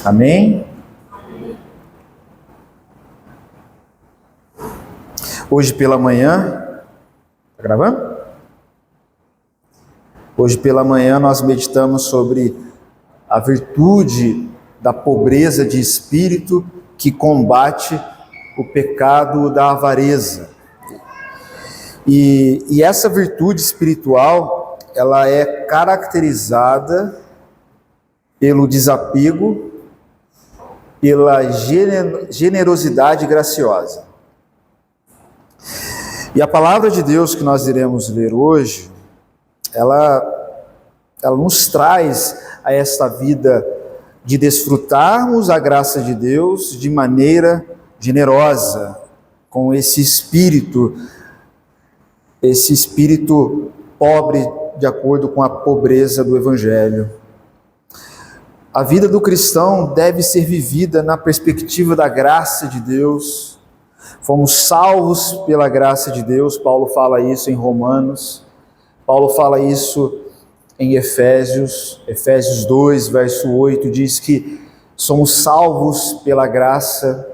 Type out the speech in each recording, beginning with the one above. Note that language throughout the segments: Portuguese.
Amém? Hoje pela manhã, tá gravando? Hoje pela manhã nós meditamos sobre a virtude da pobreza de espírito que combate o pecado da avareza. E essa virtude espiritual, ela é caracterizada pelo desapego, pela generosidade graciosa. E a palavra de Deus que nós iremos ler hoje, ela nos traz a esta vida de desfrutarmos a graça de Deus de maneira generosa, com esse espírito pobre de acordo com a pobreza do Evangelho. A vida do cristão deve ser vivida na perspectiva da graça de Deus. Fomos salvos pela graça de Deus, Paulo fala isso em Romanos, Paulo fala isso em Efésios 2, verso 8, diz que somos salvos pela graça,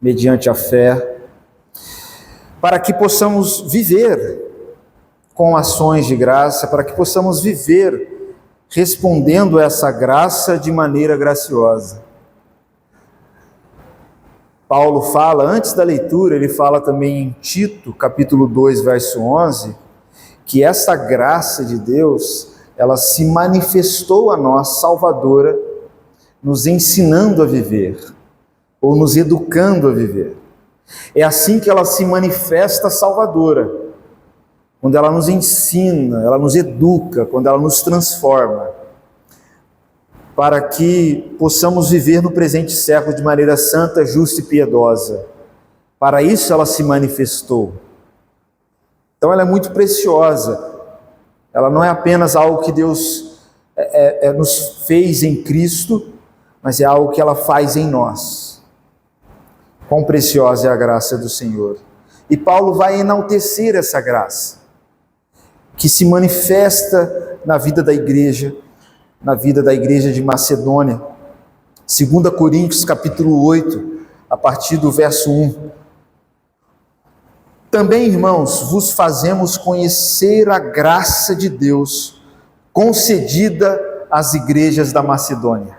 mediante a fé, para que possamos viver com ações de graça, para que possamos viver respondendo essa graça de maneira graciosa. Paulo fala, antes da leitura, ele fala também em Tito, capítulo 2, verso 11, que essa graça de Deus, ela se manifestou a nós, salvadora, nos ensinando a viver, ou nos educando a viver. É assim que ela se manifesta salvadora, quando ela nos ensina, ela nos educa, quando ela nos transforma, para que possamos viver no presente século de maneira santa, justa e piedosa. Para isso ela se manifestou. Então ela é muito preciosa. Ela não é apenas algo que Deus nos fez em Cristo, mas é algo que ela faz em nós. Quão preciosa é a graça do Senhor. E Paulo vai enaltecer essa graça, que se manifesta na vida da igreja de Macedônia. 2 Coríntios capítulo 8, a partir do verso 1. Também, irmãos, vos fazemos conhecer a graça de Deus concedida às igrejas da Macedônia.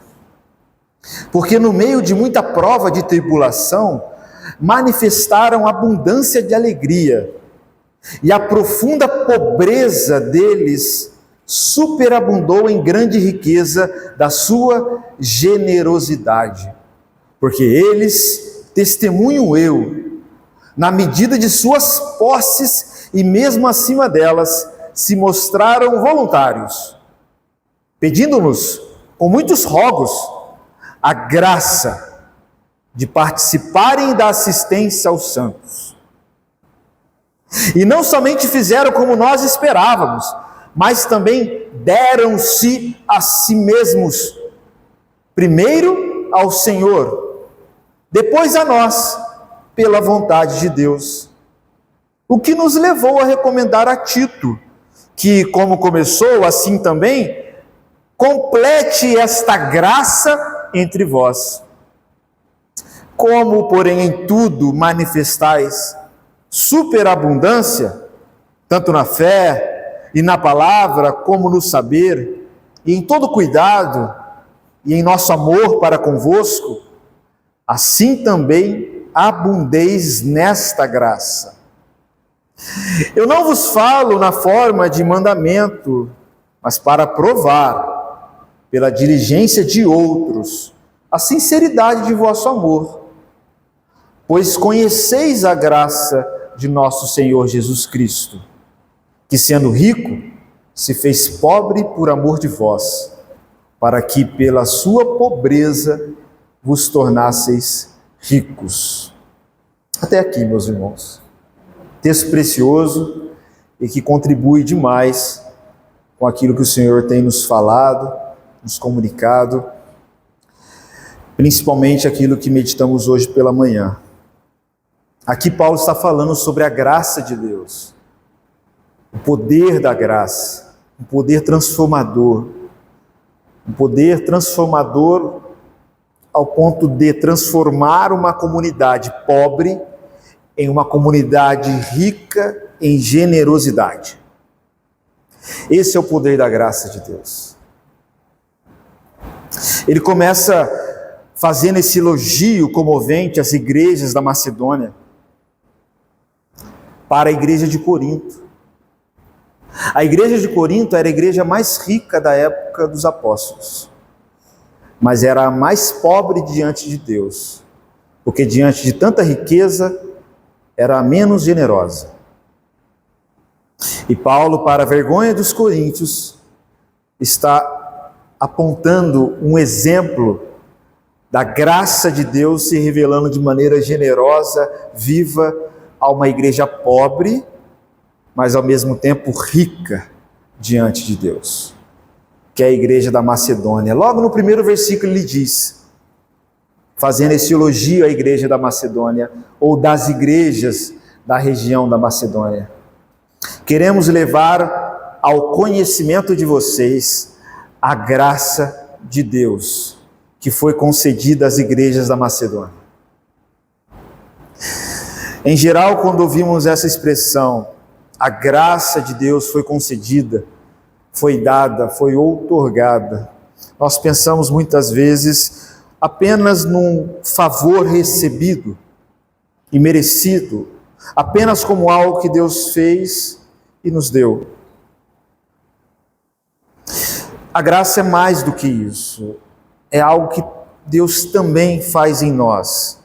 Porque no meio de muita prova de tribulação, manifestaram abundância de alegria, e a profunda pobreza deles superabundou em grande riqueza da sua generosidade. Porque eles, testemunho eu, na medida de suas posses e mesmo acima delas, se mostraram voluntários, pedindo-nos, com muitos rogos, a graça de participarem da assistência aos santos. E não somente fizeram como nós esperávamos, mas também deram-se a si mesmos, primeiro ao Senhor, depois a nós, pela vontade de Deus. O que nos levou a recomendar a Tito, que como começou, assim também, complete esta graça entre vós. Como, porém, em tudo manifestais superabundância, tanto na fé e na palavra, como no saber, e em todo cuidado, e em nosso amor para convosco, assim também abundeis nesta graça. Eu não vos falo na forma de mandamento, mas para provar, pela diligência de outros, a sinceridade de vosso amor. Pois conheceis a graça de nosso Senhor Jesus Cristo, que sendo rico, se fez pobre por amor de vós, para que pela sua pobreza vos tornasseis ricos. Até aqui, meus irmãos. Texto precioso e que contribui demais com aquilo que o Senhor tem nos falado, nos comunicado, principalmente aquilo que meditamos hoje pela manhã. Aqui Paulo está falando sobre a graça de Deus, o poder da graça, um poder transformador ao ponto de transformar uma comunidade pobre em uma comunidade rica em generosidade. Esse é o poder da graça de Deus. Ele começa fazendo esse elogio comovente às igrejas da Macedônia, para a igreja de Corinto. A igreja de Corinto era a igreja mais rica da época dos apóstolos, mas era a mais pobre diante de Deus, porque diante de tanta riqueza, era a menos generosa. E Paulo, para a vergonha dos coríntios, está apontando um exemplo da graça de Deus se revelando de maneira generosa, viva, a uma igreja pobre, mas ao mesmo tempo rica diante de Deus, que é a igreja da Macedônia. Logo no primeiro versículo ele diz, fazendo esse elogio à igreja da Macedônia, ou das igrejas da região da Macedônia: queremos levar ao conhecimento de vocês a graça de Deus, que foi concedida às igrejas da Macedônia. Em geral, quando ouvimos essa expressão, a graça de Deus foi concedida, foi dada, foi outorgada, nós pensamos muitas vezes apenas num favor recebido e merecido, apenas como algo que Deus fez e nos deu. A graça é mais do que isso, é algo que Deus também faz em nós.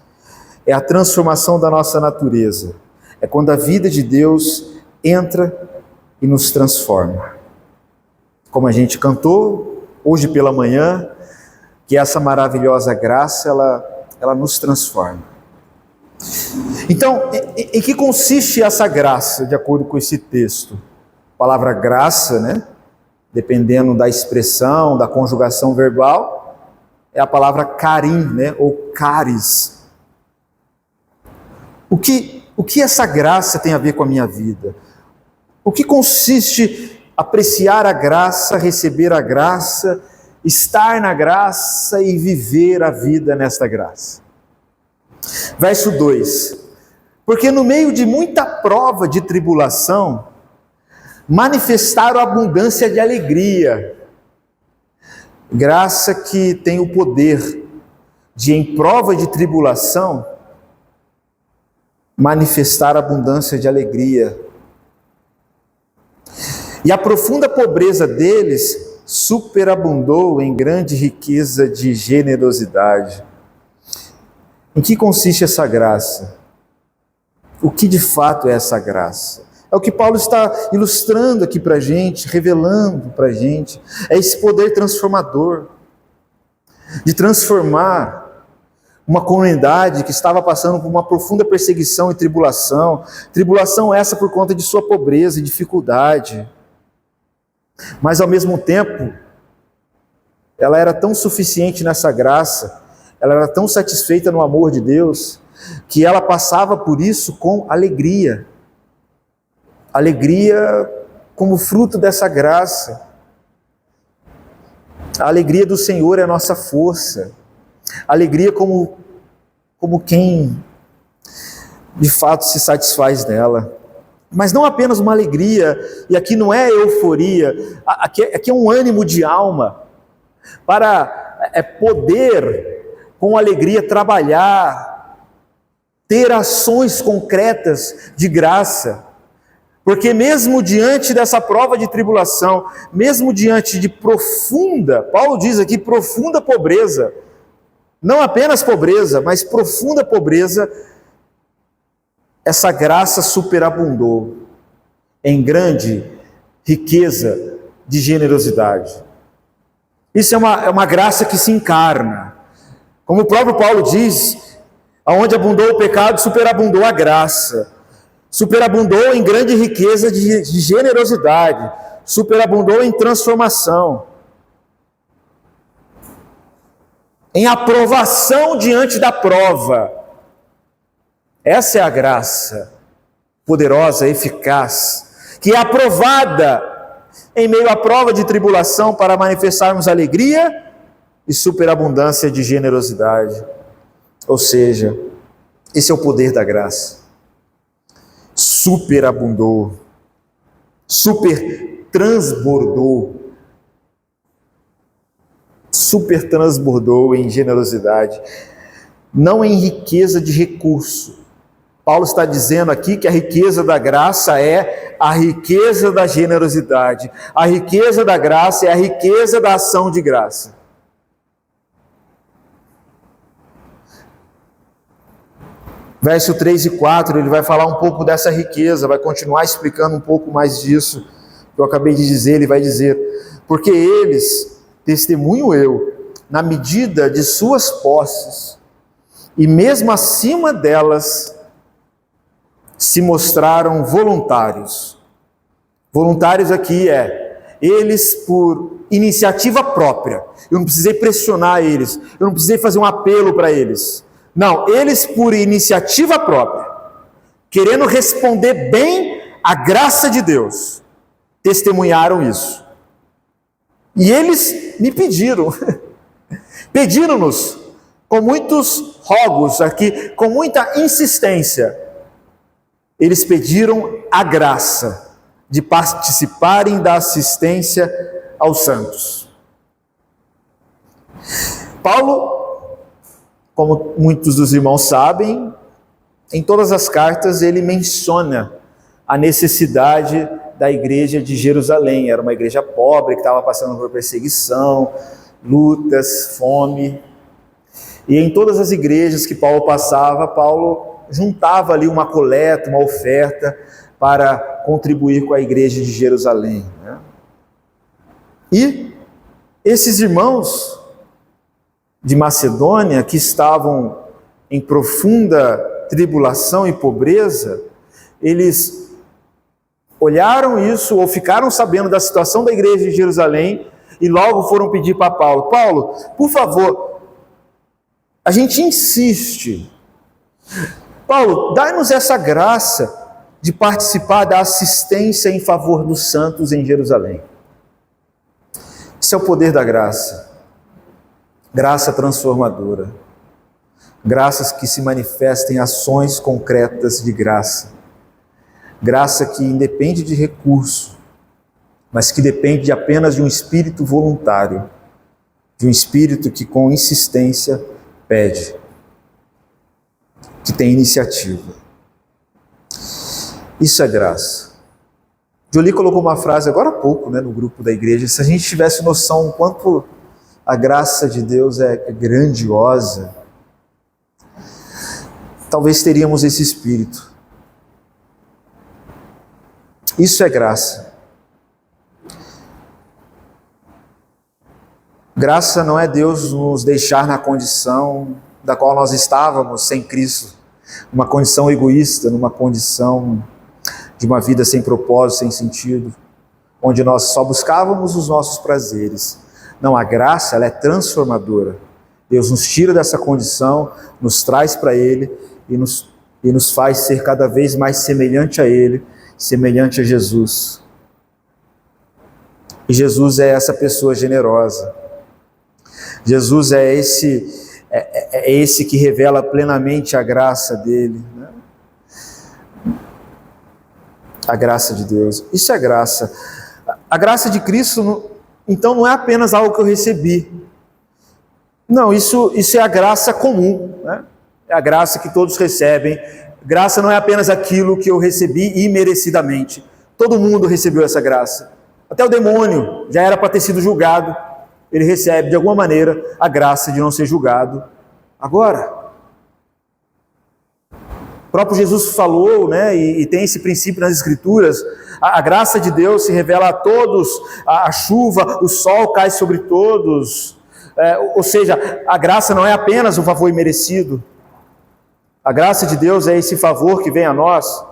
É a transformação da nossa natureza. É quando a vida de Deus entra e nos transforma. Como a gente cantou hoje pela manhã, que essa maravilhosa graça, ela nos transforma. Então, em que consiste essa graça, de acordo com esse texto? A palavra graça, né? Dependendo da expressão, da conjugação verbal, é a palavra carim, né? Ou caris. O que essa graça tem a ver com a minha vida? O que consiste apreciar a graça, receber a graça, estar na graça e viver a vida nesta graça? Verso 2: porque no meio de muita prova de tribulação, manifestaram abundância de alegria. Graça que tem o poder de, em prova de tribulação, manifestar abundância de alegria. E a profunda pobreza deles superabundou em grande riqueza de generosidade. Em que consiste essa graça? O que de fato é essa graça? É o que Paulo está ilustrando aqui para a gente, revelando para a gente. É esse poder transformador, de transformar uma comunidade que estava passando por uma profunda perseguição e tribulação. Tribulação essa por conta de sua pobreza e dificuldade. Mas ao mesmo tempo, ela era tão suficiente nessa graça, ela era tão satisfeita no amor de Deus, que ela passava por isso com alegria. Alegria como fruto dessa graça. A alegria do Senhor é a nossa força. Alegria como quem de fato se satisfaz nela. Mas não apenas uma alegria, e aqui não é euforia, aqui é um ânimo de alma, para poder com alegria trabalhar, ter ações concretas de graça. Porque mesmo diante dessa prova de tribulação, mesmo diante de profunda, Paulo diz aqui, profunda pobreza, não apenas pobreza, mas profunda pobreza, essa graça superabundou em grande riqueza de generosidade. Isso é uma graça que se encarna. Como o próprio Paulo diz, aonde abundou o pecado, superabundou a graça. Superabundou em grande riqueza de generosidade. Superabundou em transformação. Em aprovação diante da prova. Essa é a graça poderosa, eficaz, que é aprovada em meio à prova de tribulação para manifestarmos alegria e superabundância de generosidade. Ou seja, esse é o poder da graça. Superabundou, super transbordou em generosidade, não em riqueza de recurso. Paulo está dizendo aqui que a riqueza da graça é a riqueza da generosidade. A riqueza da graça é a riqueza da ação de graça. Verso 3 e 4, ele vai falar um pouco dessa riqueza, vai continuar explicando um pouco mais disso que eu acabei de dizer. Ele vai dizer: porque eles, testemunho eu, na medida de suas posses, e mesmo acima delas, se mostraram voluntários. Voluntários aqui eles por iniciativa própria. Eu não precisei pressionar eles, eu não precisei fazer um apelo para eles. Não, eles por iniciativa própria, querendo responder bem à graça de Deus, testemunharam isso. E eles me pediram-nos, com muitos rogos aqui, com muita insistência, eles pediram a graça de participarem da assistência aos santos. Paulo, como muitos dos irmãos sabem, em todas as cartas ele menciona a necessidade da igreja de Jerusalém. Era uma igreja pobre que estava passando por perseguição, lutas, fome. E em todas as igrejas que Paulo passava, Paulo juntava ali uma coleta, uma oferta para contribuir com a igreja de Jerusalém, né? E esses irmãos de Macedônia, que estavam em profunda tribulação e pobreza, eles olharam isso, ou ficaram sabendo da situação da igreja de Jerusalém, e logo foram pedir para Paulo: Paulo, por favor, a gente insiste, Paulo, dá-nos essa graça de participar da assistência em favor dos santos em Jerusalém. Esse é o poder da graça. Graça transformadora, graças que se manifestam em ações concretas de graça, graça que independe de recurso, mas que depende apenas de um espírito voluntário, de um espírito que com insistência pede, que tem iniciativa. Isso é graça. Jolie colocou uma frase agora há pouco, no grupo da igreja: se a gente tivesse noção o quanto a graça de Deus é grandiosa, talvez teríamos esse espírito. Isso é graça. Graça não é Deus nos deixar na condição da qual nós estávamos sem Cristo, numa condição egoísta, numa condição de uma vida sem propósito, sem sentido, onde nós só buscávamos os nossos prazeres. Não, a graça, ela é transformadora. Deus nos tira dessa condição, nos traz para Ele e nos faz ser cada vez mais semelhante a Ele, semelhante a Jesus. E Jesus é essa pessoa generosa. Jesus é esse que revela plenamente a graça dele, né? A graça de Deus. Isso é graça. A graça de Cristo, então, não é apenas algo que eu recebi. Não, isso é a graça comum, né? É a graça que todos recebem. Graça não é apenas aquilo que eu recebi imerecidamente. Todo mundo recebeu essa graça. Até o demônio já era para ter sido julgado. Ele recebe, de alguma maneira, a graça de não ser julgado agora. O próprio Jesus falou, e tem esse princípio nas Escrituras: a graça de Deus se revela a todos, a chuva, o sol cai sobre todos. Ou seja, a graça não é apenas um favor imerecido. A graça de Deus é esse favor que vem a nós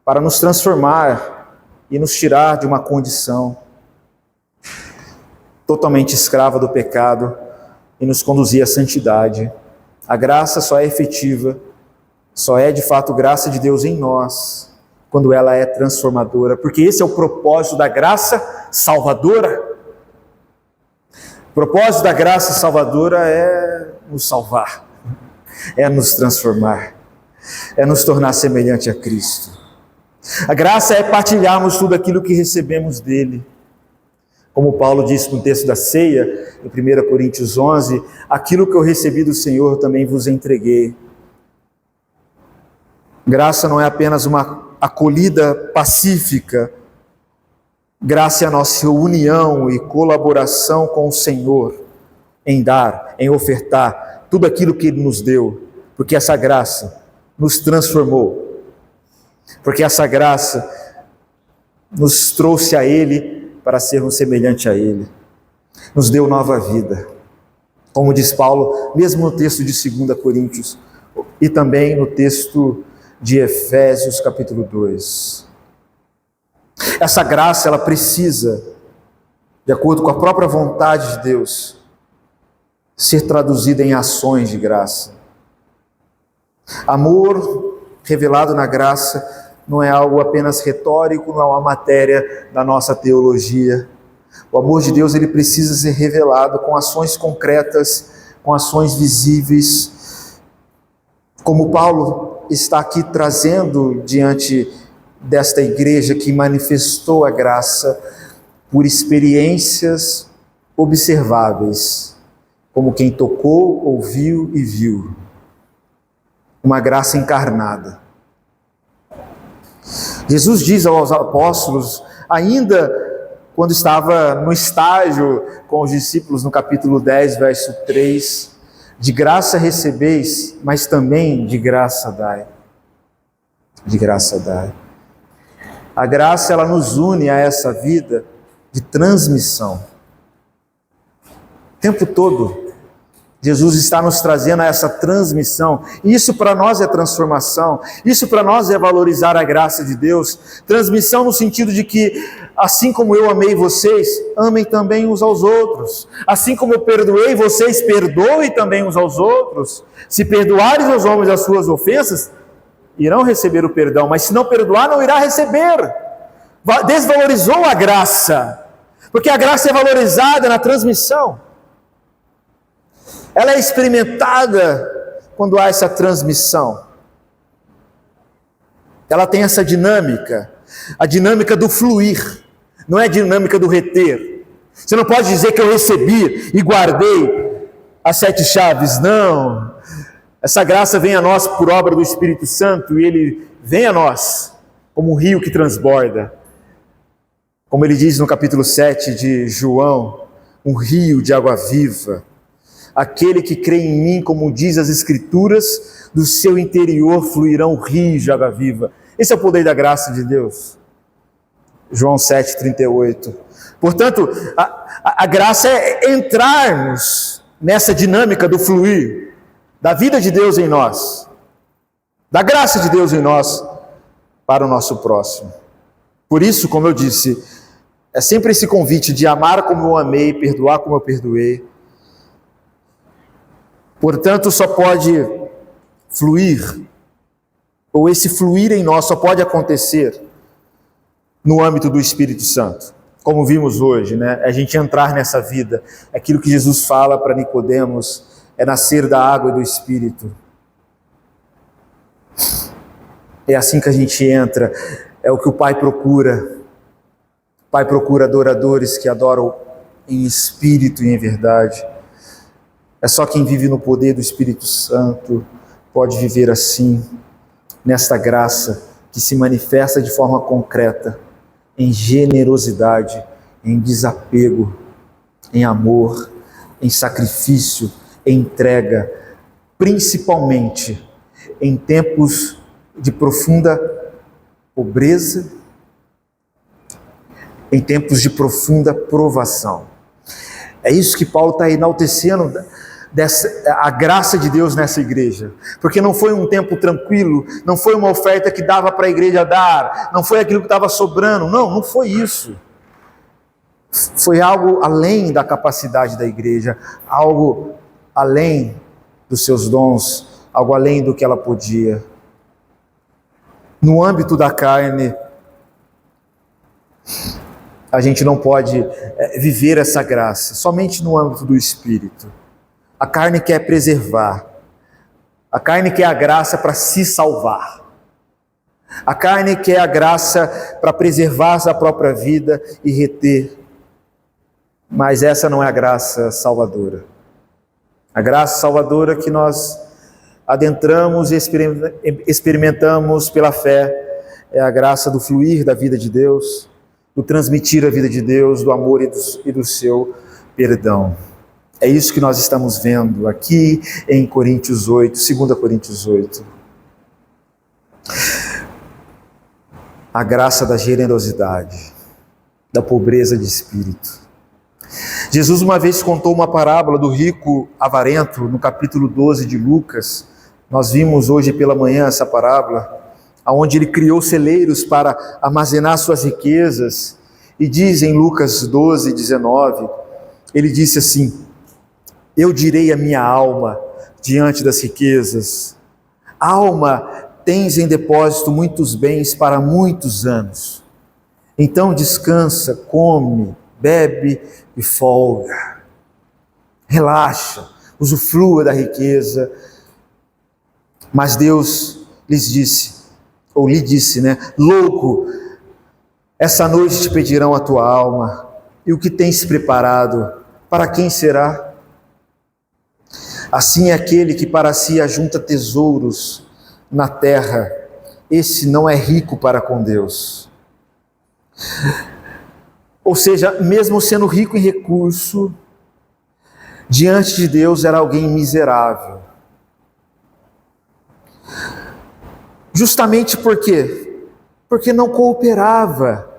para nos transformar e nos tirar de uma condição totalmente escrava do pecado e nos conduzir à santidade. A graça só é efetiva, só é de fato graça de Deus em nós, quando ela é transformadora, porque esse é o propósito da graça salvadora. O propósito da graça salvadora é nos salvar, é nos transformar, é nos tornar semelhante a Cristo. A graça é partilharmos tudo aquilo que recebemos dele. Como Paulo disse no texto da ceia, em 1 Coríntios 11, aquilo que eu recebi do Senhor também vos entreguei. Graça não é apenas uma acolhida pacífica, graça é a nossa união e colaboração com o Senhor em dar, em ofertar tudo aquilo que Ele nos deu, porque essa graça nos transformou, porque essa graça nos trouxe a Ele para sermos semelhantes a Ele, nos deu nova vida, como diz Paulo, mesmo no texto de 2 Coríntios e também no texto de Efésios capítulo 2. Essa graça, ela precisa, de acordo com a própria vontade de Deus, ser traduzida em ações de graça. Amor revelado na graça não é algo apenas retórico, não é uma matéria da nossa teologia. O amor de Deus, ele precisa ser revelado com ações concretas, com ações visíveis, como Paulo está aqui trazendo diante desta igreja que manifestou a graça por experiências observáveis, como quem tocou, ouviu e viu. Uma graça encarnada. Jesus diz aos apóstolos, ainda quando estava no estágio com os discípulos, no capítulo 10, verso 3, de graça recebeis, mas também de graça dai. De graça dai. A graça, ela nos une a essa vida de transmissão. O tempo todo, Jesus está nos trazendo a essa transmissão. Isso para nós é transformação. Isso para nós é valorizar a graça de Deus. Transmissão no sentido de que, assim como eu amei vocês, amem também uns aos outros. Assim como eu perdoei vocês, perdoem também uns aos outros. Se perdoares aos homens as suas ofensas, irão receber o perdão. Mas se não perdoar, não irá receber. Desvalorizou a graça. Porque a graça é valorizada na transmissão. Ela é experimentada quando há essa transmissão. Ela tem essa dinâmica, a dinâmica do fluir, não é a dinâmica do reter. Você não pode dizer que eu recebi e guardei as 7 chaves, não. Essa graça vem a nós por obra do Espírito Santo e ele vem a nós como um rio que transborda. Como ele diz no capítulo 7 de João, um rio de água viva. Aquele que crê em mim, como diz as Escrituras, do seu interior fluirão rios de água viva. Esse é o poder da graça de Deus. João 7,38. Portanto, a graça é entrarmos nessa dinâmica do fluir, da vida de Deus em nós, da graça de Deus em nós, para o nosso próximo. Por isso, como eu disse, é sempre esse convite de amar como eu amei, perdoar como eu perdoei. Portanto, só pode fluir, ou esse fluir em nós só pode acontecer no âmbito do Espírito Santo. Como vimos hoje, né? A gente entrar nessa vida, aquilo que Jesus fala para Nicodemos, é nascer da água e do Espírito. É assim que a gente entra, é o que o Pai procura. O Pai procura adoradores que adoram em espírito e em verdade. É só quem vive no poder do Espírito Santo pode viver assim, nesta graça que se manifesta de forma concreta, em generosidade, em desapego, em amor, em sacrifício, em entrega, principalmente em tempos de profunda pobreza, em tempos de profunda provação. É isso que Paulo está enaltecendo, a graça de Deus nessa igreja, porque não foi um tempo tranquilo, não foi uma oferta que dava para a igreja dar, não foi aquilo que estava sobrando, não foi isso. Foi algo além da capacidade da igreja, algo além dos seus dons, algo além do que ela podia. No âmbito da carne, a gente não pode viver essa graça somente no âmbito do Espírito. A carne quer preservar, a carne quer a graça para se salvar, a carne quer a graça para preservar a própria vida e reter, mas essa não é a graça salvadora. A graça salvadora que nós adentramos e experimentamos pela fé é a graça do fluir da vida de Deus, do transmitir a vida de Deus, do amor e do seu perdão. É isso que nós estamos vendo aqui em Coríntios 8, 2 Coríntios 8. A graça da generosidade, da pobreza de espírito. Jesus uma vez contou uma parábola do rico avarento, no capítulo 12 de Lucas. Nós vimos hoje pela manhã essa parábola, onde ele criou celeiros para armazenar suas riquezas. E diz em Lucas 12, 19, ele disse assim: eu direi à minha alma diante das riquezas: alma, tens em depósito muitos bens para muitos anos. Então descansa, come, bebe e folga. Relaxa, usufrua da riqueza. Mas Deus lhe disse, louco, essa noite te pedirão a tua alma, e o que tens preparado, para quem será? Assim é aquele que para si ajunta tesouros na terra, esse não é rico para com Deus. Ou seja, mesmo sendo rico em recurso, diante de Deus era alguém miserável. Justamente por quê? Porque não cooperava.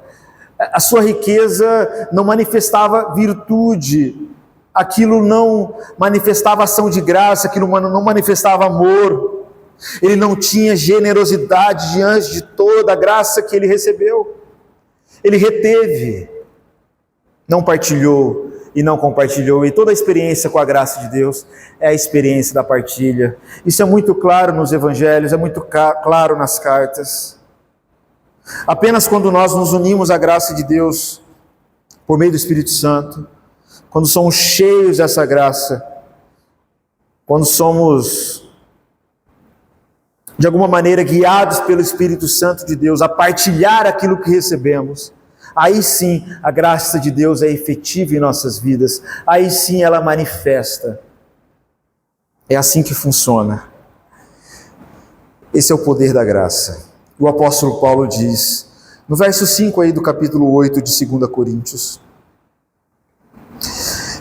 A sua riqueza não manifestava virtude, aquilo não manifestava ação de graça, aquilo não manifestava amor. Ele não tinha generosidade diante de toda a graça que ele recebeu. Ele reteve, não partilhou e não compartilhou. E toda a experiência com a graça de Deus é a experiência da partilha. Isso é muito claro nos evangelhos, é muito claro nas cartas. Apenas quando nós nos unimos à graça de Deus por meio do Espírito Santo, quando somos cheios dessa graça, quando somos de alguma maneira guiados pelo Espírito Santo de Deus a partilhar aquilo que recebemos, aí sim a graça de Deus é efetiva em nossas vidas, aí sim ela manifesta. É assim que funciona. Esse é o poder da graça. O apóstolo Paulo diz, no verso 5 aí do capítulo 8 de 2 Coríntios,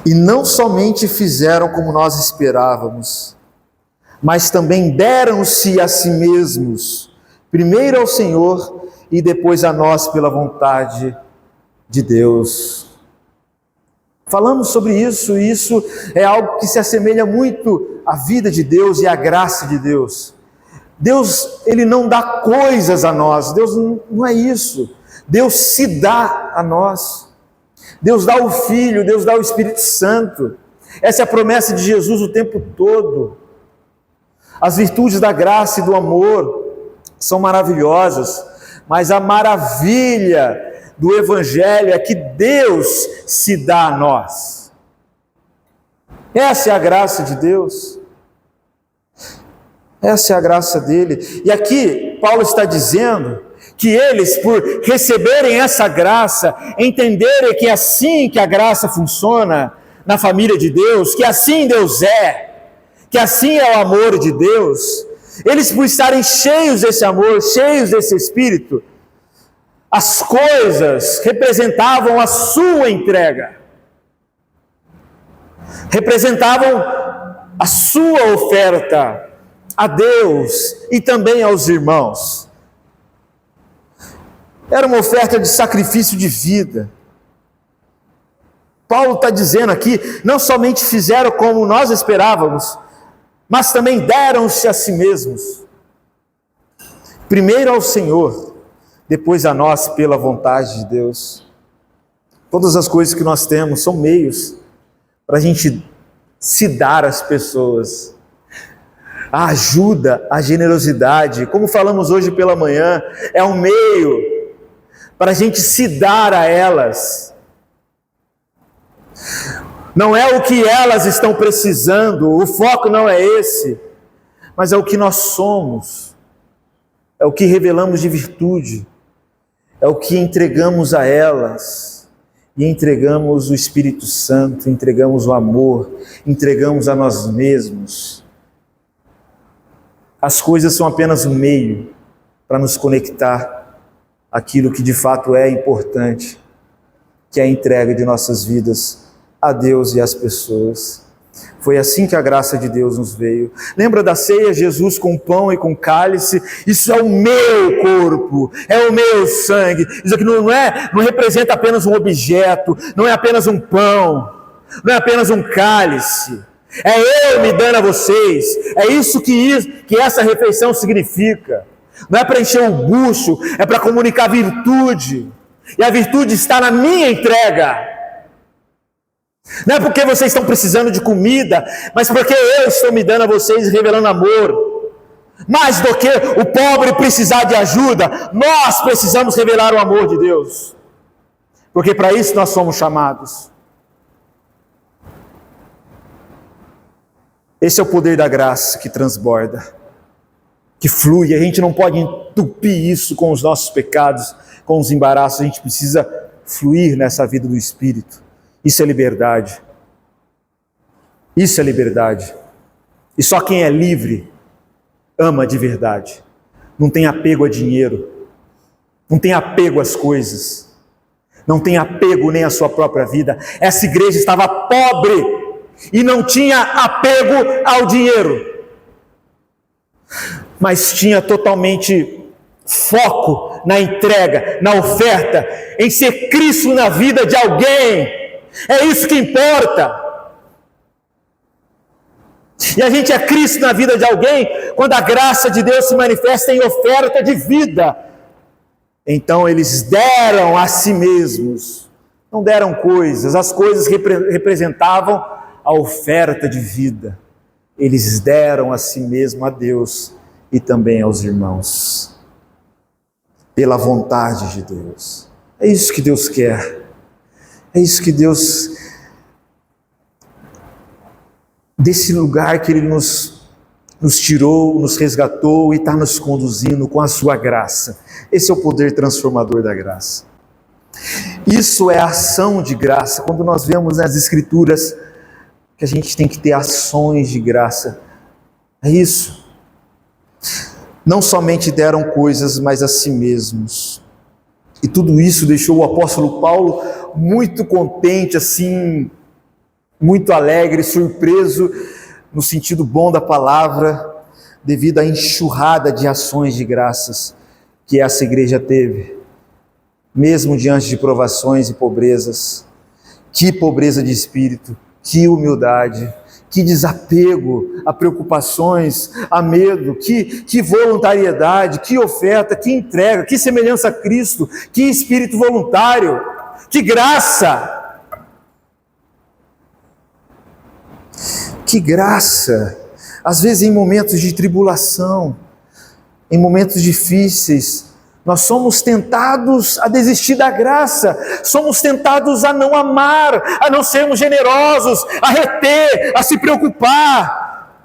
e não somente fizeram como nós esperávamos, mas também deram-se a si mesmos, primeiro ao Senhor e depois a nós pela vontade de Deus. Falamos sobre isso, e isso é algo que se assemelha muito à vida de Deus e à graça de Deus. Deus, Ele não dá coisas a nós, Deus não é isso. Deus se dá a nós. Deus dá o Filho, Deus dá o Espírito Santo. Essa é a promessa de Jesus o tempo todo. As virtudes da graça e do amor são maravilhosas, mas a maravilha do Evangelho é que Deus se dá a nós. Essa é a graça de Deus. Essa é a graça dele. E aqui Paulo está dizendo que eles, por receberem essa graça, entenderem que é assim que a graça funciona na família de Deus, que assim Deus é, que assim é o amor de Deus, eles por estarem cheios desse amor, cheios desse Espírito, as coisas representavam a sua entrega, representavam a sua oferta a Deus e também aos irmãos. Era uma oferta de sacrifício de vida. Paulo está dizendo aqui, não somente fizeram como nós esperávamos, mas também deram-se a si mesmos. Primeiro ao Senhor, depois a nós pela vontade de Deus. Todas as coisas que nós temos são meios para a gente se dar às pessoas. A ajuda, a generosidade, como falamos hoje pela manhã, é um meio para a gente se dar a elas. Não é o que elas estão precisando, o foco não é esse, mas é o que nós somos, é o que revelamos de virtude, é o que entregamos a elas, e entregamos o Espírito Santo, entregamos o amor, entregamos a nós mesmos. As coisas são apenas um meio para nos conectar àquilo que de fato é importante, que é a entrega de nossas vidas a Deus e às pessoas. Foi assim que a graça de Deus nos veio. Lembra da ceia, Jesus com pão e com cálice? Isso é o meu corpo, é o meu sangue. Isso aqui não representa apenas um objeto, não é apenas um pão, não é apenas um cálice. É eu me dando a vocês. É isso que essa refeição significa. Não é para encher o bucho, é para comunicar virtude. E a virtude está na minha entrega. Não é porque vocês estão precisando de comida, mas porque eu estou me dando a vocês, revelando amor. Mais do que o pobre precisar de ajuda, nós precisamos revelar o amor de Deus. Porque para isso nós somos chamados. Esse é o poder da graça que transborda, que flui. A gente não pode entupir isso com os nossos pecados, com os embaraços. A gente precisa fluir nessa vida do Espírito. Isso é liberdade. Isso é liberdade. E só quem é livre ama de verdade. Não tem apego a dinheiro. Não tem apego às coisas. Não tem apego nem à sua própria vida. Essa igreja estava pobre e não tinha apego ao dinheiro. Mas tinha totalmente foco na entrega, na oferta, em ser Cristo na vida de alguém. É isso que importa. E a gente é Cristo na vida de alguém quando a graça de Deus se manifesta em oferta de vida. Então eles deram a si mesmos, não deram coisas, as coisas representavam a oferta de vida. Eles deram a si mesmo a Deus e também aos irmãos, pela vontade de Deus. É isso que Deus quer. É isso que Deus, desse lugar que Ele nos tirou, nos resgatou e está nos conduzindo com a sua graça. Esse é o poder transformador da graça. Isso é a ação de graça. Quando nós vemos nas Escrituras que a gente tem que ter ações de graça, é isso. Não somente deram coisas, mas a si mesmos. E tudo isso deixou o apóstolo Paulo muito contente, assim, muito alegre, surpreso, no sentido bom da palavra, devido à enxurrada de ações de graças que essa igreja teve, mesmo diante de provações e pobrezas. Que pobreza de espírito, que humildade, que desapego a preocupações, a medo, que voluntariedade, que oferta, que entrega, que semelhança a Cristo, que espírito voluntário, que graça! Que graça! Às vezes em momentos de tribulação, em momentos difíceis, nós somos tentados a desistir da graça, somos tentados a não amar, a não sermos generosos, a reter, a se preocupar.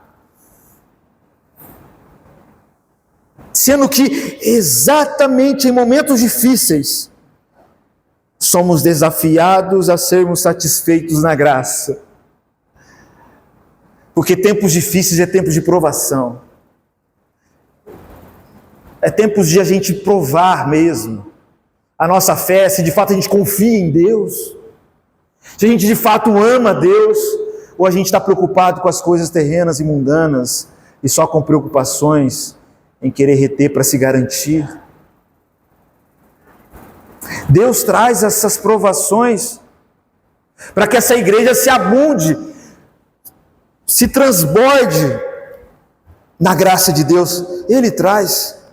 Sendo que exatamente em momentos difíceis, somos desafiados a sermos satisfeitos na graça. Porque tempos difíceis é tempos de provação. É tempos de a gente provar mesmo a nossa fé, se de fato a gente confia em Deus, se a gente de fato ama Deus, ou a gente está preocupado com as coisas terrenas e mundanas, e só com preocupações em querer reter para se garantir. Deus traz essas provações para que essa igreja se abunde, se transborde na graça de Deus. Ele traz.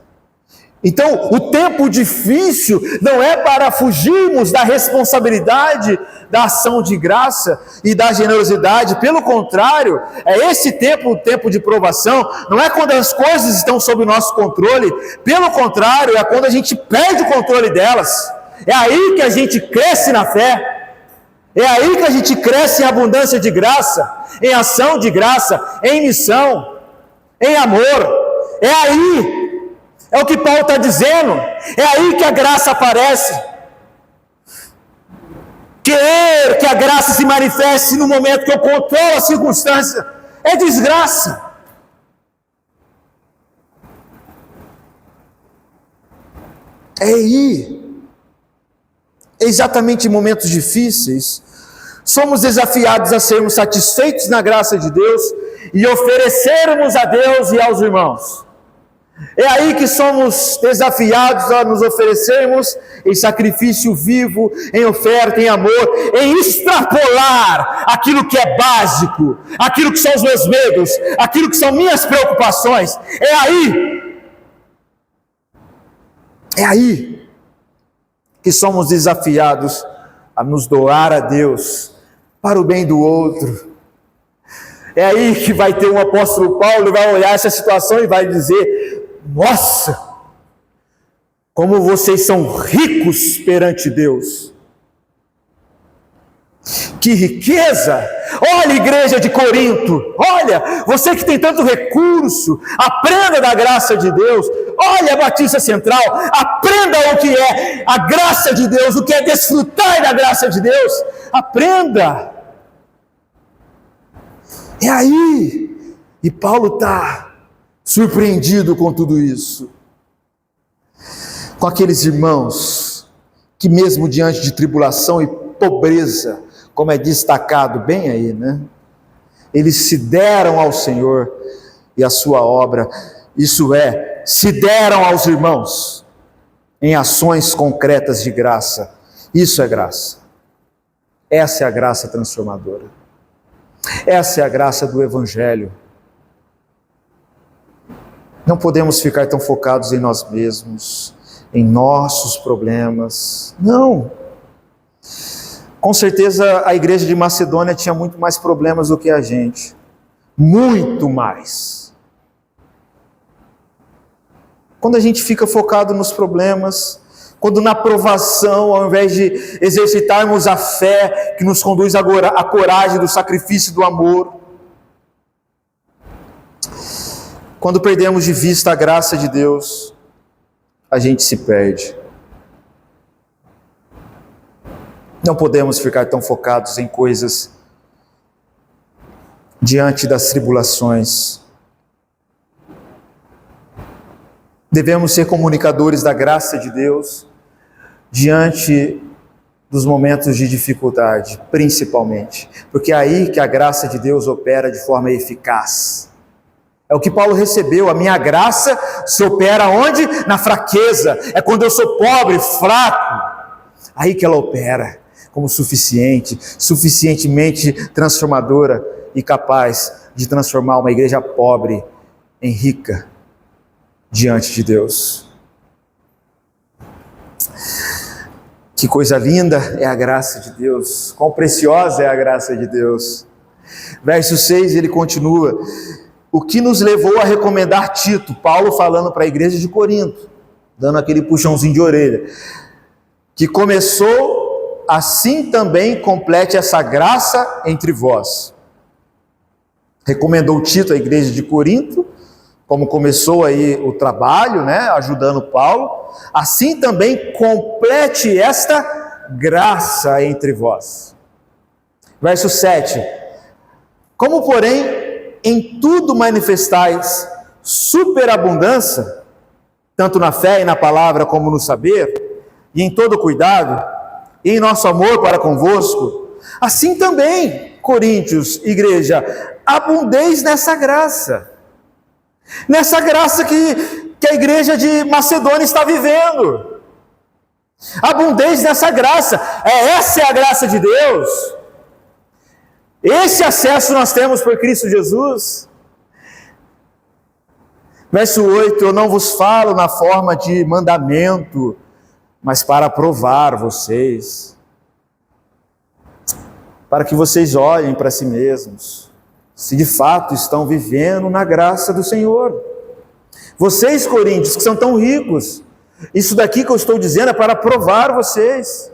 Então, o tempo difícil não é para fugirmos da responsabilidade da ação de graça e da generosidade. Pelo contrário, é esse tempo, o tempo de provação, não é quando as coisas estão sob nosso controle. Pelo contrário, é quando a gente perde o controle delas. É aí que a gente cresce na fé. É aí que a gente cresce em abundância de graça, em ação de graça, em missão, em amor. É aí, é o que Paulo está dizendo. É aí que a graça aparece. Querer que a graça se manifeste no momento que eu controlo a circunstância é desgraça. É aí, exatamente em momentos difíceis, somos desafiados a sermos satisfeitos na graça de Deus e oferecermos a Deus e aos irmãos. É aí que somos desafiados a nos oferecermos em sacrifício vivo, em oferta, em amor, em extrapolar aquilo que é básico, aquilo que são os meus medos, aquilo que são minhas preocupações. É aí que somos desafiados a nos doar a Deus para o bem do outro. É aí que vai ter um apóstolo Paulo, vai olhar essa situação e vai dizer: nossa, como vocês são ricos perante Deus. Que riqueza! Olha, igreja de Corinto, olha, você que tem tanto recurso, aprenda da graça de Deus. Olha, Batista Central, aprenda o que é a graça de Deus, o que é desfrutar da graça de Deus. Aprenda. É aí. E Paulo está surpreendido com tudo isso, com aqueles irmãos que mesmo diante de tribulação e pobreza, como é destacado bem aí, né? Eles se deram ao Senhor e à sua obra, isso é, se deram aos irmãos em ações concretas de graça. Isso é graça. Essa é a graça transformadora. Essa é a graça do Evangelho. Não podemos ficar tão focados em nós mesmos, em nossos problemas. Não. Com certeza a igreja de Macedônia tinha muito mais problemas do que a gente. Muito mais. Quando a gente fica focado nos problemas, quando na provação, ao invés de exercitarmos a fé que nos conduz à coragem do sacrifício do amor, quando perdemos de vista a graça de Deus, a gente se perde. Não podemos ficar tão focados em coisas diante das tribulações. Devemos ser comunicadores da graça de Deus diante dos momentos de dificuldade, principalmente, porque é aí que a graça de Deus opera de forma eficaz. É o que Paulo recebeu, a minha graça se opera onde? Na fraqueza, é quando eu sou pobre, fraco, aí que ela opera como suficientemente transformadora e capaz de transformar uma igreja pobre em rica diante de Deus. Que coisa linda é a graça de Deus, quão preciosa é a graça de Deus. Verso 6, ele continua: o que nos levou a recomendar Tito, Paulo falando para a igreja de Corinto, dando aquele puxãozinho de orelha, que começou, assim também complete essa graça entre vós. Recomendou Tito à igreja de Corinto, como começou aí o trabalho, né, ajudando Paulo, assim também complete esta graça entre vós. Verso 7, como porém em tudo manifestais superabundância, tanto na fé e na palavra como no saber, e em todo cuidado, e em nosso amor para convosco, assim também, Coríntios, igreja, abundeis nessa graça que a igreja de Macedônia está vivendo. Abundeis nessa graça, essa é a graça de Deus. Esse acesso nós temos por Cristo Jesus. Verso 8, eu não vos falo na forma de mandamento, mas para provar vocês, para que vocês olhem para si mesmos, se de fato estão vivendo na graça do Senhor. Vocês, coríntios, que são tão ricos, Isso daqui que eu estou dizendo é para provar vocês.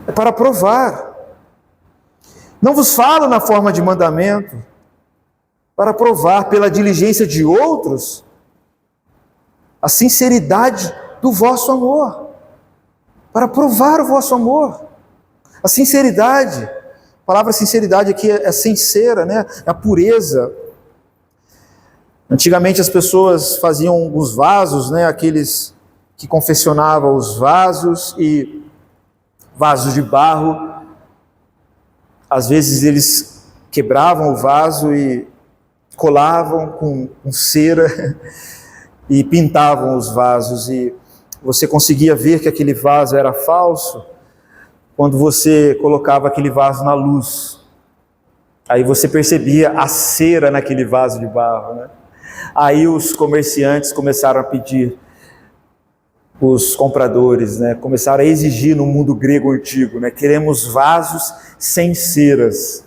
É para provar. Não vos falo na forma de mandamento, para provar pela diligência de outros a sinceridade do vosso amor. Para provar o vosso amor. A sinceridade. A palavra sinceridade aqui é sincera, né? É a pureza. Antigamente as pessoas faziam os vasos, né? Aqueles que confeccionavam os vasos e vasos de barro. Às vezes eles quebravam o vaso e colavam com cera e pintavam os vasos, e você conseguia ver que aquele vaso era falso quando você colocava aquele vaso na luz. Aí você percebia a cera naquele vaso de barro, né? Aí os comerciantes começaram a pedir, os compradores, né, começaram a exigir no mundo grego antigo, né, queremos vasos sem ceras,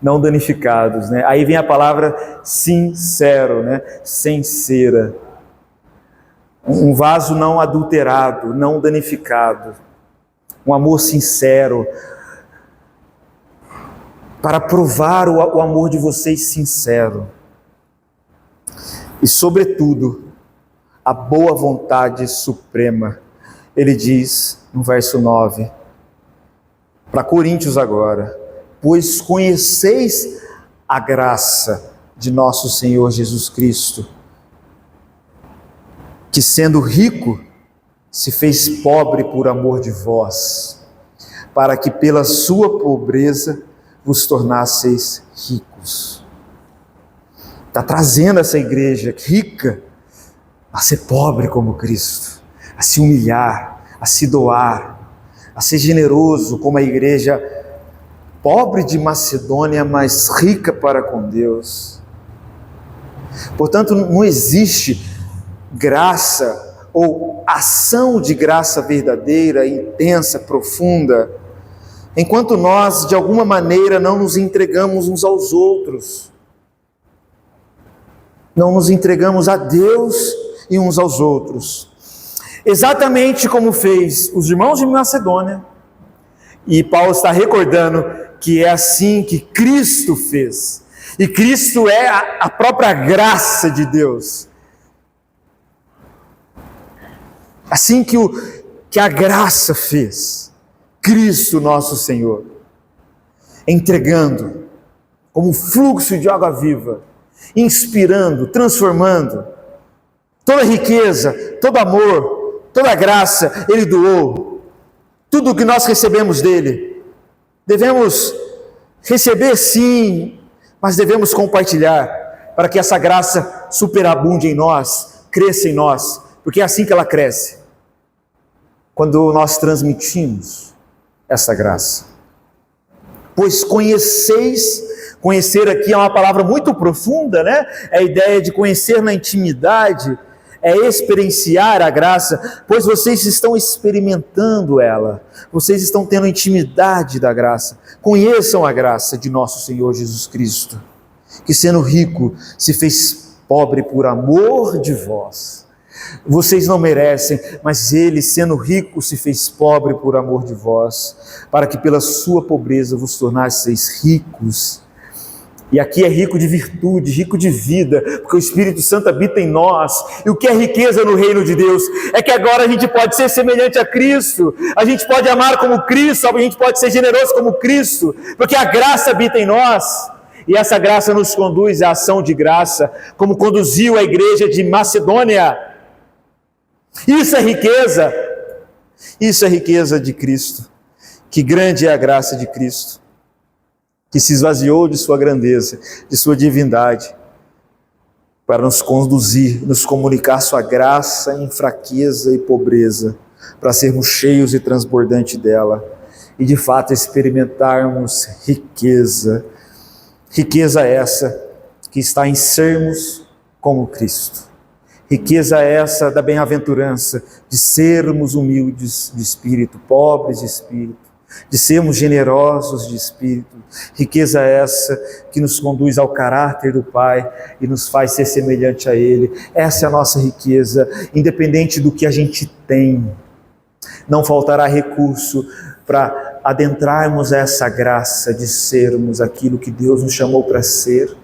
não danificados, né? Aí vem a palavra sincero, né, sem cera. Um vaso não adulterado, não danificado, um amor sincero, para provar o amor de vocês sincero. E sobretudo, a boa vontade suprema. Ele diz no verso 9, para Coríntios agora: pois conheceis a graça de nosso Senhor Jesus Cristo, que sendo rico, se fez pobre por amor de vós, para que pela sua pobreza vos tornasseis ricos. Está trazendo essa igreja rica a ser pobre como Cristo, a se humilhar, a se doar, a ser generoso como a igreja pobre de Macedônia, mas rica para com Deus. Portanto, não existe graça ou ação de graça verdadeira, intensa, profunda, enquanto nós, de alguma maneira, não nos entregamos uns aos outros, não nos entregamos a Deus e uns aos outros, exatamente como fez os irmãos de Macedônia, e Paulo está recordando que é assim que Cristo fez, e Cristo é a própria graça de Deus, assim que a graça fez, Cristo nosso Senhor, entregando como um fluxo de água viva, inspirando, transformando, toda riqueza, todo amor, toda graça, Ele doou. Tudo o que nós recebemos dEle, devemos receber sim, mas devemos compartilhar, para que essa graça superabunde em nós, cresça em nós, porque é assim que ela cresce, quando nós transmitimos essa graça. Pois conhecer aqui é uma palavra muito profunda, né? É a ideia de conhecer na intimidade, é experienciar a graça, pois vocês estão experimentando ela, vocês estão tendo intimidade da graça. Conheçam a graça de nosso Senhor Jesus Cristo, que sendo rico, se fez pobre por amor de vós. Vocês não merecem, mas Ele, sendo rico, se fez pobre por amor de vós, para que pela sua pobreza vos tornasseis ricos. E aqui é rico de virtude, rico de vida, porque o Espírito Santo habita em nós. E o que é riqueza no reino de Deus? É que agora a gente pode ser semelhante a Cristo, a gente pode amar como Cristo, a gente pode ser generoso como Cristo, porque a graça habita em nós. E essa graça nos conduz à ação de graça, como conduziu a igreja de Macedônia. Isso é riqueza de Cristo. Que grande é a graça de Cristo, que se esvaziou de sua grandeza, de sua divindade, para nos conduzir, nos comunicar sua graça em fraqueza e pobreza, para sermos cheios e transbordantes dela, e de fato experimentarmos riqueza essa que está em sermos como Cristo, riqueza essa da bem-aventurança, de sermos humildes de espírito, pobres de espírito, de sermos generosos de espírito, riqueza essa que nos conduz ao caráter do Pai e nos faz ser semelhante a Ele. Essa é a nossa riqueza, independente do que a gente tem. Não faltará recurso para adentrarmos essa graça de sermos aquilo que Deus nos chamou para ser.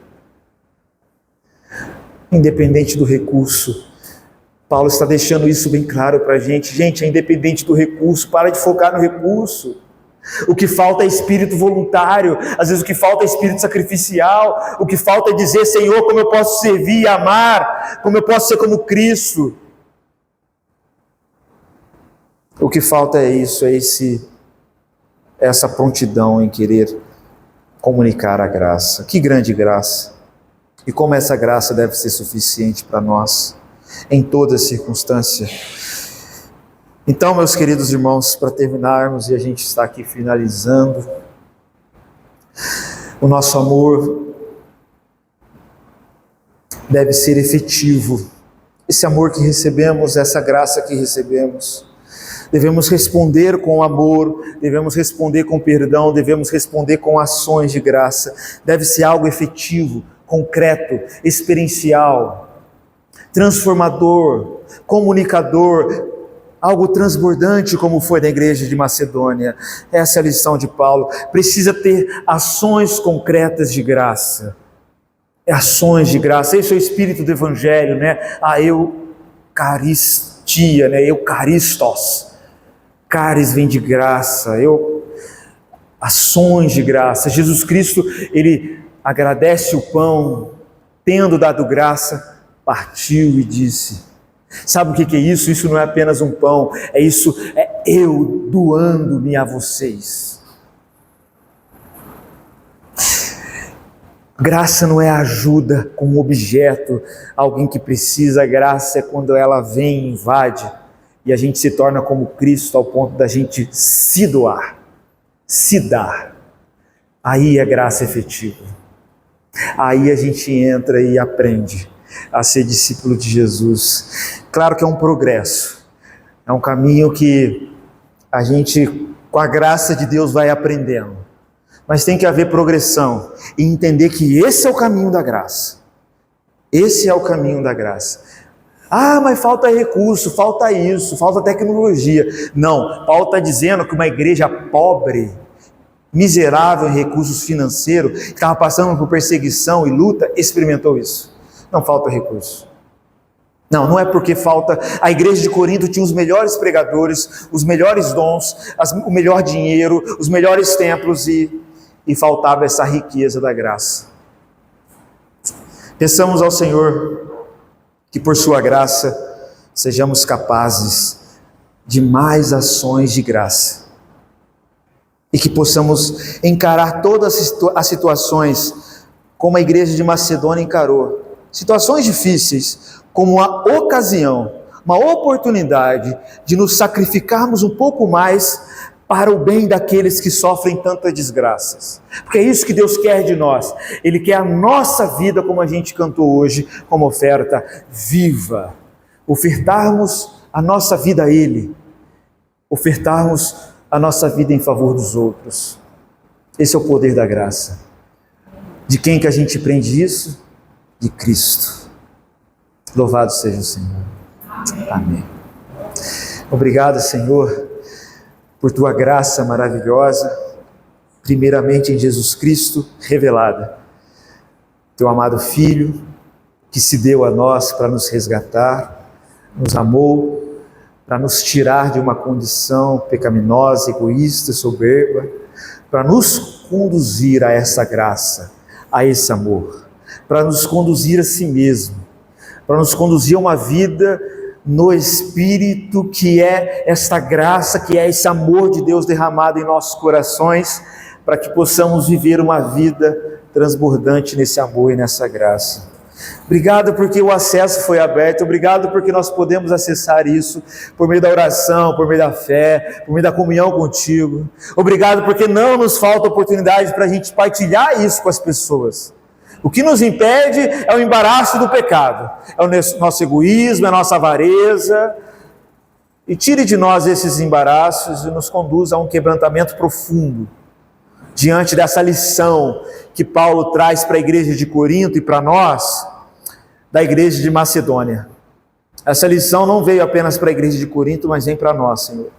Independente do recurso, Paulo está deixando isso bem claro para a gente. Gente, é independente do recurso, para de focar no recurso. O que falta é espírito voluntário, às vezes o que falta é espírito sacrificial, o que falta é dizer: Senhor, como eu posso servir e amar, como eu posso ser como Cristo. O que falta é isso, essa prontidão em querer comunicar a graça. Que grande graça! E como essa graça deve ser suficiente para nós, em toda circunstância. Então, meus queridos irmãos, para terminarmos, e a gente está aqui finalizando, o nosso amor deve ser efetivo. Esse amor que recebemos, essa graça que recebemos, devemos responder com amor, devemos responder com perdão, devemos responder com ações de graça. Deve ser algo efetivo, concreto, experiencial, transformador, comunicador, algo transbordante, como foi na igreja de Macedônia. Essa é a lição de Paulo. Precisa ter ações concretas de graça. Ações de graça. Esse é o espírito do evangelho, né? A eucaristia, né? Eucaristos. Caris vem de graça. Ações de graça. Jesus Cristo, ele agradece o pão, tendo dado graça, partiu e disse. Sabe o que é isso? Isso não é apenas um pão, é eu doando-me a vocês. Graça não é ajuda como objeto, alguém que precisa. Graça é quando ela vem e invade, e a gente se torna como Cristo ao ponto da gente se doar, se dar. Aí é graça efetiva. Aí a gente entra e aprende a ser discípulo de Jesus. Claro que é um progresso, é um caminho que a gente, com a graça de Deus, vai aprendendo, mas tem que haver progressão e entender que esse é o caminho da graça. Esse é o caminho da graça. Ah, mas falta recurso, falta isso, falta tecnologia. Não, Paulo está dizendo que uma igreja pobre, miserável em recursos financeiros, que estava passando por perseguição e luta, experimentou isso. Não falta recurso. Não é porque falta. A igreja de Corinto tinha os melhores pregadores, os melhores dons, o melhor dinheiro, os melhores templos e faltava essa riqueza da graça. Peçamos ao Senhor que por sua graça sejamos capazes de mais ações de graça e que possamos encarar todas as situações como a igreja de Macedônia encarou. Situações difíceis como uma ocasião, uma oportunidade de nos sacrificarmos um pouco mais para o bem daqueles que sofrem tantas desgraças. Porque é isso que Deus quer de nós. Ele quer a nossa vida, como a gente cantou hoje, como oferta viva. Ofertarmos a nossa vida a Ele. Ofertarmos a nossa vida em favor dos outros. Esse é o poder da graça. De quem que a gente aprende isso? De Cristo. Louvado seja o Senhor. Amém. Obrigado, Senhor, por tua graça maravilhosa, primeiramente em Jesus Cristo revelada. Teu amado Filho, que se deu a nós para nos resgatar, nos amou, para nos tirar de uma condição pecaminosa, egoísta, soberba, para nos conduzir a essa graça, a esse amor, para nos conduzir a si mesmo, para nos conduzir a uma vida no Espírito, que é esta graça, que é esse amor de Deus derramado em nossos corações, para que possamos viver uma vida transbordante nesse amor e nessa graça. Obrigado porque o acesso foi aberto, obrigado porque nós podemos acessar isso por meio da oração, por meio da fé, por meio da comunhão contigo. Obrigado porque não nos falta oportunidade para a gente partilhar isso com as pessoas. O que nos impede é o embaraço do pecado, é o nosso egoísmo, é a nossa avareza, e tire de nós esses embaraços e nos conduza a um quebrantamento profundo, diante dessa lição que Paulo traz para a igreja de Corinto e para nós, da igreja de Macedônia. Essa lição não veio apenas para a igreja de Corinto, mas vem para nós, Senhor.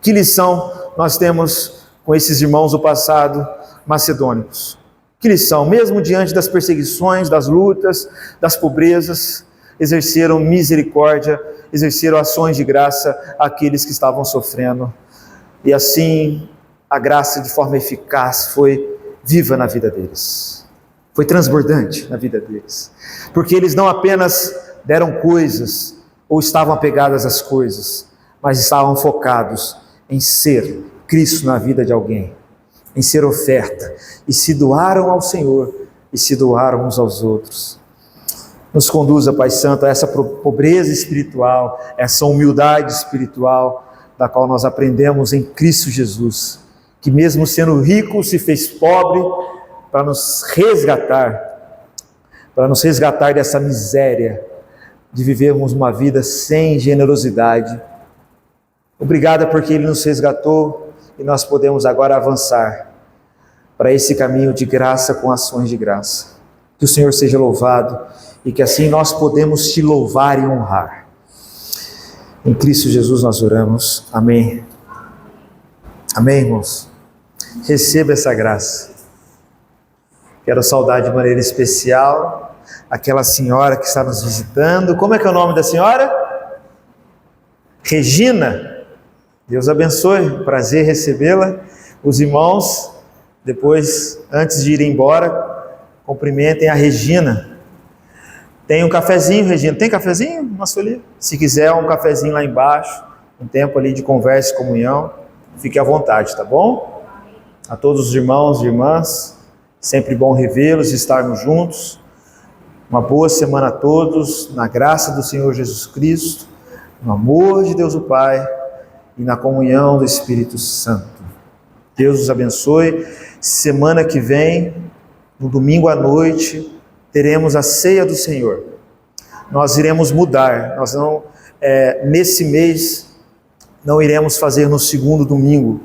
Que lição nós temos com esses irmãos do passado macedônicos? Que lição, mesmo diante das perseguições, das lutas, das pobrezas, exerceram misericórdia, exerceram ações de graça àqueles que estavam sofrendo. E assim, a graça de forma eficaz foi viva na vida deles. Foi transbordante na vida deles. Porque eles não apenas deram coisas, ou estavam apegados às coisas, mas estavam focados em ser Cristo na vida de alguém, em ser oferta, e se doaram ao Senhor, e se doaram uns aos outros. Nos conduza, Pai Santo, a essa pobreza espiritual, essa humildade espiritual, da qual nós aprendemos em Cristo Jesus, que mesmo sendo rico, se fez pobre, para nos resgatar dessa miséria, de vivermos uma vida sem generosidade. Obrigado porque Ele nos resgatou, e nós podemos agora avançar para esse caminho de graça com ações de graça. Que o Senhor seja louvado, e que assim nós podemos te louvar e honrar. Em Cristo Jesus nós oramos. Amém. Amém, irmãos? Receba essa graça. Quero saudar de maneira especial aquela senhora que está nos visitando. Como é que é o nome da senhora? Regina. Deus abençoe, prazer recebê-la. Os irmãos, depois, antes de ir embora, cumprimentem a Regina. Tem um cafezinho, Regina. Tem cafezinho? Nossa, ali. Se quiser, um cafezinho lá embaixo, um tempo ali de conversa e comunhão, fique à vontade, tá bom? A todos os irmãos e irmãs, sempre bom revê-los e estarmos juntos. Uma boa semana a todos, na graça do Senhor Jesus Cristo, no amor de Deus o Pai e na comunhão do Espírito Santo. Deus os abençoe. Semana que vem, no domingo à noite, teremos a ceia do Senhor. Nós iremos mudar, nesse mês não iremos fazer no segundo domingo,